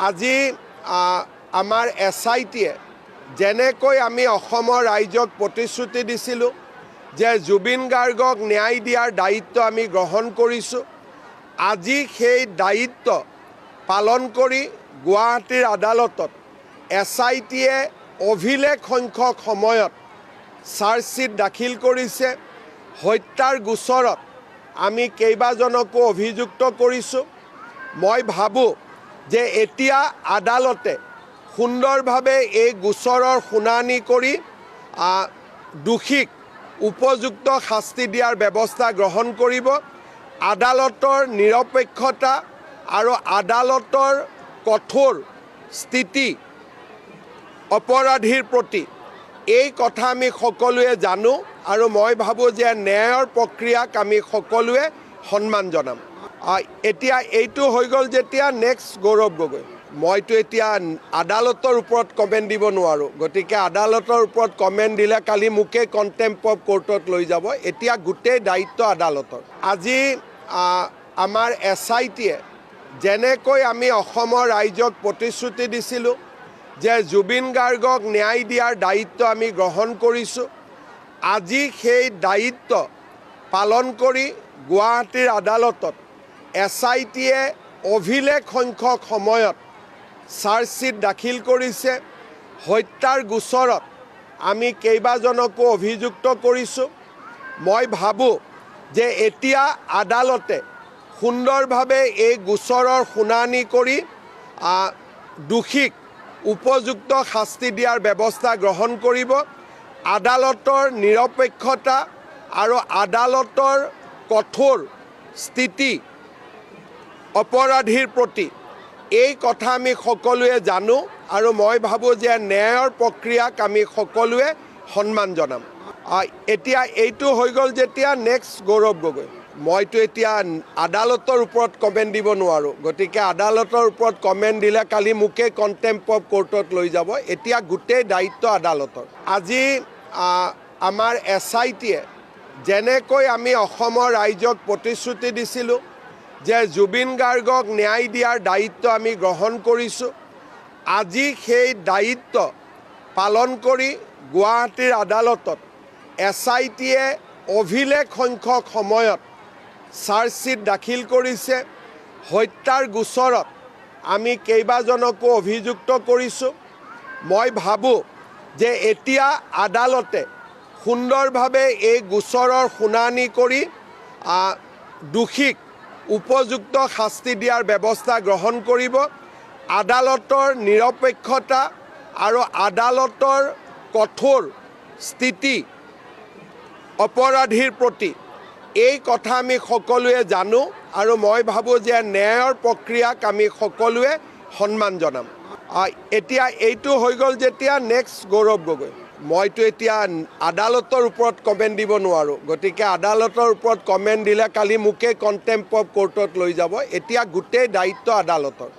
আজি আমাৰ SITয়ে যেনেকৈ আমি অসমৰ ৰাইজক প্ৰতিশ্ৰুতি দিছিলোঁ যে জুবিন গাৰ্গক ন্যায় দিয়াৰ দায়িত্ব আমি গ্ৰহণ কৰিছোঁ। আজি সেই দায়িত্ব পালন কৰি গুৱাহাটীৰ আদালতত SITয়ে অভিলেখ সংখ্যক সময়ত চাৰ্জশ্বীট দাখিল কৰিছে। হত্যাৰ গোচৰত আমি কেইবাজনকো অভিযুক্ত কৰিছোঁ। মই ভাবোঁ যে এতিয়া আদালতে সুন্দৰভাৱে এই গোচৰৰ শুনানি কৰি দোষীক উপযুক্ত শাস্তি দিয়াৰ ব্যৱস্থা গ্ৰহণ কৰিব। আদালতৰ নিৰপেক্ষতা আৰু আদালতৰ কঠোৰ স্থিতি অপৰাধীৰ প্ৰতি এই কথা আমি সকলোৱে জানো আৰু মই ভাবোঁ যে ন্যায়ৰ প্ৰক্ৰিয়াক আমি সকলোৱে সন্মান জনাম। এতিয়া এইটো হৈ গ'ল যেতিয়া নেক্সট গৌৰৱ গগৈ। মইতো এতিয়া আদালতৰ ওপৰত কমেণ্ট দিব নোৱাৰোঁ, গতিকে আদালতৰ ওপৰত কমেণ্ট দিলে কালি মোকে কণ্টেম্প অফ কোৰ্টত লৈ যাব। এতিয়া গোটেই দায়িত্ব আদালতৰ। আজি আমাৰ SITয়ে যেনেকৈ আমি অসমৰ ৰাইজক প্ৰতিশ্ৰুতি দিছিলোঁ যে জুবিন গাৰ্গক ন্যায় দিয়াৰ দায়িত্ব আমি গ্ৰহণ কৰিছোঁ। আজি সেই দায়িত্ব পালন কৰি গুৱাহাটীৰ আদালতত SITয়ে অভিলেখ সংখ্যক সময়ত চাৰ্জশ্বীট দাখিল কৰিছে। হত্যাৰ গোচৰত আমি কেইবাজনকো অভিযুক্ত কৰিছোঁ। মই ভাবোঁ যে এতিয়া আদালতে সুন্দৰভাৱে এই গোচৰৰ শুনানি কৰি দোষীক উপযুক্ত শাস্তি দিয়াৰ ব্যৱস্থা গ্ৰহণ কৰিব। আদালতৰ নিৰপেক্ষতা আৰু আদালতৰ কঠোৰ স্থিতি অপৰাধীৰ প্ৰতি এই কথা আমি সকলোৱে জানো আৰু মই ভাবোঁ যে ন্যায়ৰ প্ৰক্ৰিয়াক আমি সকলোৱে সন্মান জনাম। এতিয়া এইটো হৈ গ'ল যেতিয়া নেক্সট গৌৰৱ গগৈ। মইতো এতিয়া আদালতৰ ওপৰত কমেণ্ট দিব নোৱাৰোঁ, গতিকে আদালতৰ ওপৰত কমেণ্ট দিলে কালি মোকে কণ্টেম্প অফ কোৰ্টত লৈ যাব। এতিয়া গোটেই দায়িত্ব আদালতৰ। আজি আমাৰ SITয়ে যেনেকৈ আমি অসমৰ ৰাইজক প্ৰতিশ্ৰুতি দিছিলোঁ যে জুবিন গাৰ্গক ন্যায় দিয়াৰ দায়িত্ব আমি গ্ৰহণ কৰিছোঁ। আজি সেই দায়িত্ব পালন কৰি গুৱাহাটীৰ আদালতত SITয়ে অভিলেখ সংখ্যক সময়ত চাৰ্জশ্বীট দাখিল কৰিছে। হত্যাৰ গোচৰত আমি কেইবাজনকো অভিযুক্ত কৰিছোঁ। মই ভাবোঁ যে এতিয়া আদালতে সুন্দৰভাৱে এই গোচৰৰ শুনানি কৰি দোষীক উপযুক্ত শাস্তি দিয়াৰ ব্যৱস্থা গ্ৰহণ কৰিব। আদালতৰ নিৰপেক্ষতা আৰু আদালতৰ কঠোৰ স্থিতি অপৰাধীৰ প্ৰতি এই কথা আমি সকলোৱে জানো আৰু মই ভাবোঁ যে ন্যায়ৰ প্ৰক্ৰিয়াক আমি সকলোৱে সন্মান জনাম। এতিয়া এইটো হৈ গ'ল যেতিয়া নেক্সট গৌৰৱ গগৈ। মইতো এতিয়া আদালতৰ ওপৰত কমেণ্ট দিব নোৱাৰোঁ, গতিকে আদালতৰ ওপৰত কমেণ্ট দিলে কালি মোকে কণ্টেম্প অফ কোৰ্টত লৈ যাব। এতিয়া গোটেই দায়িত্ব আদালতৰ।